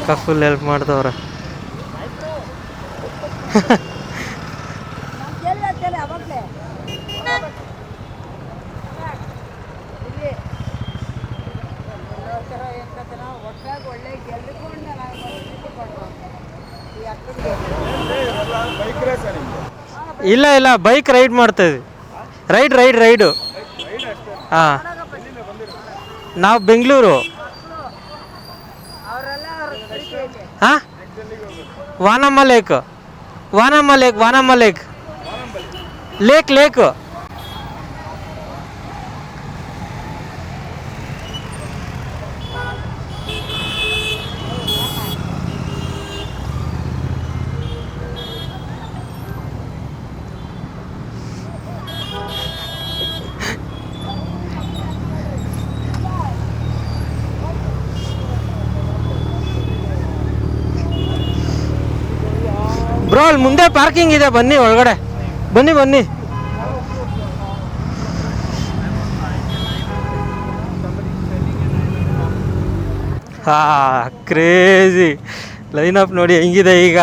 ಅಕ್ಕ full help ಮಾಡ್ತವ್ರೆ. ಇಲ್ಲ ಇಲ್ಲ, ಬೈಕ್ ರೈಡ್ ಮಾಡ್ತಾಯಿದ್ವಿ. ರೈಡು. ಹಾಂ, ನಾವು ಬೆಂಗಳೂರು. ಹಾಂ, ವಾನಮ್ಮ ಲೇಕ್. ಬ್ರೋ, ಅಲ್ಲಿ ಮುಂದೆ ಪಾರ್ಕಿಂಗ್ ಇದೆ, ಬನ್ನಿ ಒಳಗಡೆ. ಬನ್ನಿ. ಹಾ, ಕ್ರೇಜಿ ಲೈನಪ್ ನೋಡಿ ಹೆಂಗಿದೆ ಈಗ.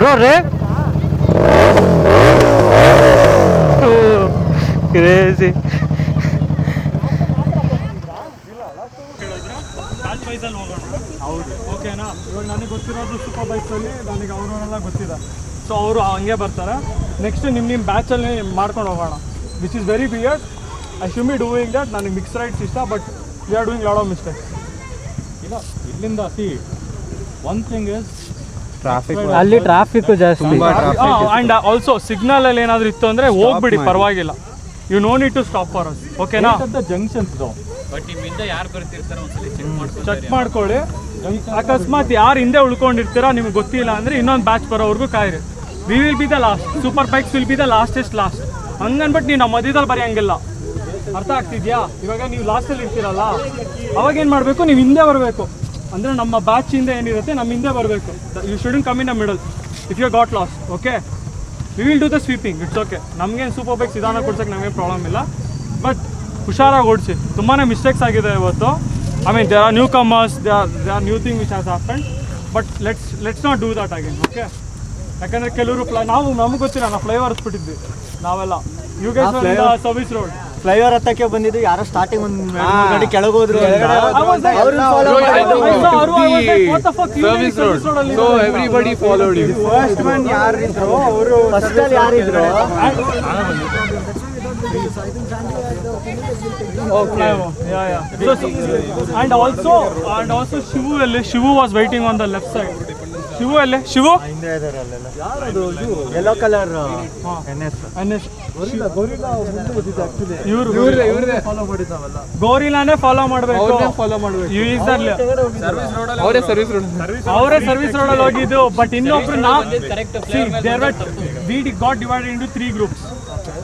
ಬ್ರೋ ರೇ ಕ್ರೇಜಿ. ಹೌದು, ಓಕೆನಾ. ಇವಾಗ ನನಗೆ ಗೊತ್ತಿರೋದು ಸೂಪರ್ ಬೈಕ್ಸಲ್ಲಿ ನನಗೆ ಅವರೆಲ್ಲ ಗೊತ್ತಿದೆ. ಸೊ ಅವರು ಹಂಗೆ ಬರ್ತಾರೆ. ನೆಕ್ಸ್ಟ್ ನಿಮ್ಮ ಬ್ಯಾಚಲ್ಲಿ ಮಾಡ್ಕೊಂಡು ಹೋಗೋಣ. Which is very weird. I should be doing that. ನನಗೆ ಮಿಕ್ಸ್ ರೈಡ್ಸ್ ಇಷ್ಟ, but we are doing lot of mistakes. ಇಲ್ಲ, ಇಲ್ಲಿಂದ ಒನ್ ಥಿಂಗ್ ಇಸ್ ಅಲ್ಲಿ ಟ್ರಾಫಿಕ್ ಜಾಸ್ತಿ. ಆ್ಯಂಡ್ ಆಲ್ಸೋ ಸಿಗ್ನಲಲ್ಲಿ ಏನಾದರೂ ಇತ್ತು ಅಂದರೆ ಹೋಗ್ಬಿಡಿ, ಪರವಾಗಿಲ್ಲ. You no need to stop for us, ಓಕೆನಾ. ಜಂಕ್ಷನ್ಸ್ ಬಟ್ ನಿಮ್ಮಿಂದ ಯಾರು ಬರ್ತಿರ್ತಾರೆ ಒಂದ್ಸಲಿ ಚೆಕ್ ಮಾಡ್ಕೊಳ್ಳಿ. ಅಕಸ್ಮಾತ್ ಯಾರು ಹಿಂದೆ ಉಳ್ಕೊಂಡಿರ್ತೀರಾ ನಿಮ್ಗೆ ಗೊತ್ತಿಲ್ಲ ಅಂದರೆ ಇನ್ನೊಂದು ಬ್ಯಾಚ್ ಬರೋವರೆಗೂ ಕಾಯಿರಿ. We will be the last. Super bikes will be the last. ಹಂಗನ್ಬಿಟ್ಟು ನೀವು ನಮ್ಮ ಮಧ್ಯದಲ್ಲಿ ಬರೆಯಂಗಿಲ್ಲ. ಅರ್ಥ ಆಗ್ತಿದ್ಯಾ? ಇವಾಗ ನೀವು ಲಾಸ್ಟಲ್ಲಿ ಇರ್ತೀರಲ್ಲ, ಅವಾಗ ಏನು ಮಾಡಬೇಕು, ನೀವು ಹಿಂದೆ ಬರಬೇಕು. ಅಂದರೆ ನಮ್ಮ ಬ್ಯಾಚಿಂದ ಏನಿರುತ್ತೆ ನಮ್ಮ ಹಿಂದೆ ಬರಬೇಕು. You shouldn't come in the middle if you got lost. Okay, we will do the sweeping. It's okay. ನಮಗೇನು ಸೂಪರ್ ಬೈಕ್ಸ್ ನಿಧಾನ ಕೊಡ್ಸೋಕ್ಕೆ ನಮಗೇನು ಪ್ರಾಬ್ಲಮ್ ಇಲ್ಲ. ಬಟ್ ಹುಷಾರಾಗಿ ಓಡಿಸಿ. ತುಂಬಾ ಮಿಸ್ಟೇಕ್ಸ್ ಆಗಿದೆ ಇವತ್ತು. I mean there are newcomers, they are new thing which has happened. But let's not do that again. Okay, ಯಾಕಂದರೆ ಕೆಲವರು ನಮಗೆ ಗೊತ್ತಿಲ್ಲ, ನಾವು ಫ್ಲೈಓವರ್ ಹತ್ಬಿಟ್ಟಿದ್ವಿ ನಾವೆಲ್ಲ. You guys service road flyover ಹತ್ತಕ್ಕೆ ಬಂದಿದ್ದು ಯಾರೋ ಸ್ಟಾರ್ಟಿಂಗ್ ಒಂದು ಗಾಡಿ ಕೆಳಗೆ ಹೋದ್ರು. So everybody followed you. First man ಯಾರಿದ್ರು ಅವರು ಫಸ್ಟ್ ಅಲ್ಲಿ ಯಾರಿದ್ರು? And also Shivu was waiting on the left side. Shivu ಹಿಂದೆ ಇದಾರೆ ಅಲ್ಲೆಲ್ಲ. ಯಾರದು ಯೆಲ್ಲೋ ಕಲರ್ NS ಇವ್ರದೇ ಫಾಲೋ ಮಾಡಿದ್ದಾವಲ್ಲ. ಗೋರಿಲಾನೇ ಫಾಲೋ ಮಾಡಬೇಕು. ಅವರೇ ಸರ್ವಿಸ್ ರೋಡ್ ಅಲ್ಲಿ ಹೋಗಿದ್ದು. ಬಟ್ ಇನ್ನೊಬ್ರು we got divided into 3 groups.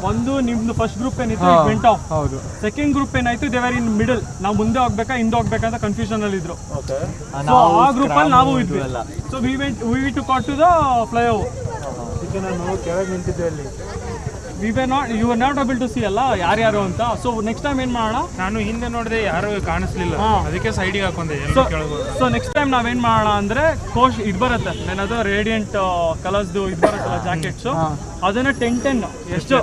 ಒಂದು ನಿಮ್ದು ಫಸ್ಟ್ ಗ್ರೂಪ್ ಏನಿತ್ತು ವೆಂಟ್ ಆಫ್. ಹೌದು. ಸೆಕೆಂಡ್ ಗ್ರೂಪ್ ಏನಾಯ್ತು, ದೇ ಆರ್ ಇನ್ ಮಿಡಲ್. ನಾವು ಮುಂದೆ ಹೋಗ್ಬೇಕಾ ಹಿಂದೆ ಹೋಗ್ಬೇಕಾ ಅಂತ ಕನ್ಫ್ಯೂಷನ್ ಅಲ್ಲಿ ಇದ್ರು. ಆ ಗ್ರೂಪ್ ಅಲ್ಲಿ ನಾವು ಇದ್ವಿ. So we to caught to the flyover. ನಾವು ಕೆಳಗೆ ನಿಂತಿದ್ವಿ ಅಲ್ಲಿ. You are not able to see ಅಲ್ಲ ಯಾರ್ಯಾರು ಅಂತ. ಸೊ ನೆಕ್ಸ್ಟ್ ಟೈಮ್ ಏನು ಮಾಡೋಣ, ನಾನು ಹಿಂದೆ ನೋಡಿದೆ ಯಾರು ಕಾಣಿಸ್ಲಿಲ್ಲ, ಅದಕ್ಕೆ ಸೈಡಿಗೆ ಹಾಕೊಂಡೆ. ಸೊ ನೆಕ್ಸ್ಟ್ ಟೈಮ್ ನಾವೇನು ಮಾಡೋಣ ಅಂದರೆ ಇದು ಬರುತ್ತೆ, ಏನದು ರೇಡಿಯಂಟ್ ಕಲರ್ಸ್ದು ಇದು ಬರುತ್ತಲ್ಲ ಜಾಕೆಟ್ಸು, ಅದನ್ನು 10 ಎಷ್ಟು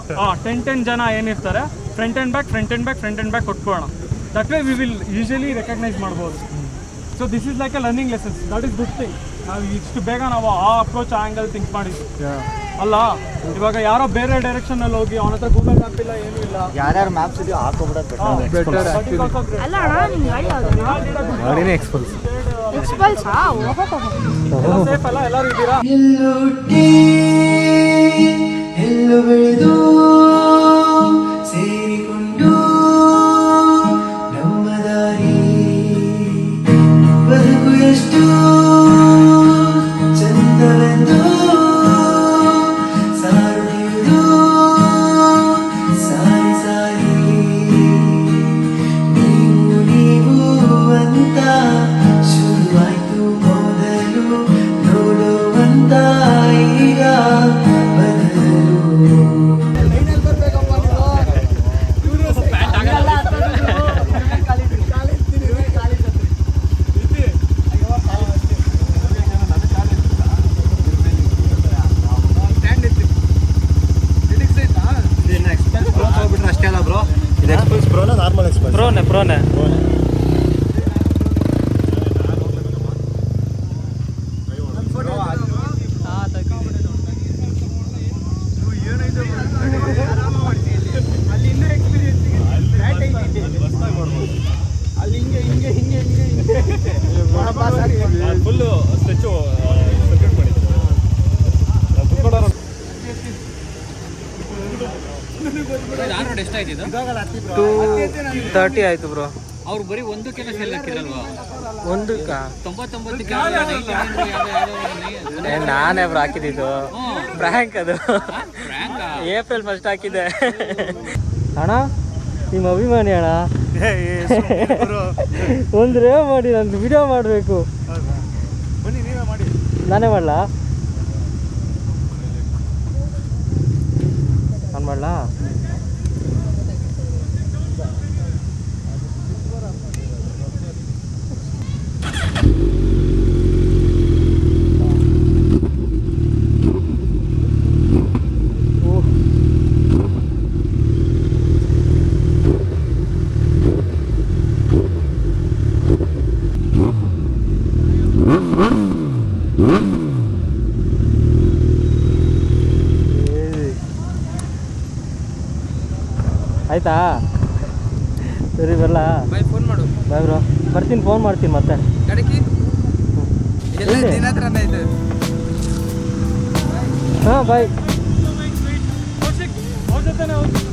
10 ಜನ ಏನಿರ್ತಾರೆ ಫ್ರಂಟ್ ಆ್ಯಂಡ್ ಬ್ಯಾಕ್ ಕೊಟ್ಕೊಳ್ಳೋಣ. That way we will usually recognise ಮಾಡ್ಬೋದು. So this is like a learning lessons. That is good thing. ನಾವು ಇಷ್ಟು ಬೇಗ ನಾವು ಆ ಅಪ್ರೋಚ್ ಆ್ಯಂಗಲ್ ಥಿಂಕ್ ಮಾಡಿದ್ವಿ ಅಲ್ಲ. ಇವಾಗ ಯಾರೋ ಬೇರೆ ಡೈರೆಕ್ಷನಲ್ಲಿ ಹೋಗಿ ಅವನ ಹತ್ರ ಗೂಗಲ್ ಮ್ಯಾಪ್ ಇಲ್ಲ, ಏನೂ ಇಲ್ಲ, ಯಾರ್ಯಾರು ಮ್ಯಾಪ್ಸ್ ಇದೆಯೋ ಹಾಕೋಬಿಡೋದು ಗಾಡಿನೇ ಎಕ್ಸ್ಪಲ್ಸ್ ಸೇಫ್ ಅಲ್ಲ. ಎಲ್ಲರೂ ಇದ್ದೀರಾ? ಪ್ರೋನೆ ಫುಲ್ಲು ಸ್ಟೆಚ್ಚು ಸೆಪರೇಟ್ ಮಾಡಿ 230 ಆಯ್ತು ಬ್ರೋ. ಅವ್ರು ಬರೀ ಒಂದು ಕೆಲಸ ಎಲ್ಲ ಹಾಕಿರಲ್ವಾ? ಒಂದಕ್ಕ 99 ನಾನೇ ಬ್ರೋ ಹಾಕಿದ್ದು ಫ್ರ್ಯಾಂಕ್ ಅದು ಏಪ್ರಿಲ್ ಫಸ್ಟ್ ಹಾಕಿದ್ದೆ. ಅಣ್ಣ ನಿಮ್ಮ ಅಭಿಮಾನಿ ಅಣ್ಣ, ಒಂದು ರೇವ್ ಮಾಡಿ ನಾನು ವಿಡಿಯೋ ಮಾಡಬೇಕು. ಬನ್ನಿ ನೀವೇ ಮಾಡಿ. ನಾನೇ ಮಾಡಲಾ? ನಾನು ಮಾಡಲಾ? ಆಯ್ತಾ? ಸರಿ ಬರಲಾ? ಫೋನ್ ಮಾಡು. ಬಾಯ್ ಬ್ರೋ, ಬರ್ತೀನಿ, ಫೋನ್ ಮಾಡ್ತೀನಿ ಮತ್ತೆ. ಹಾಂ ಬಾಯ್. ಅವ್ರ ಜೊತೆನೇ ಹೋಗ್ತೀನಿ.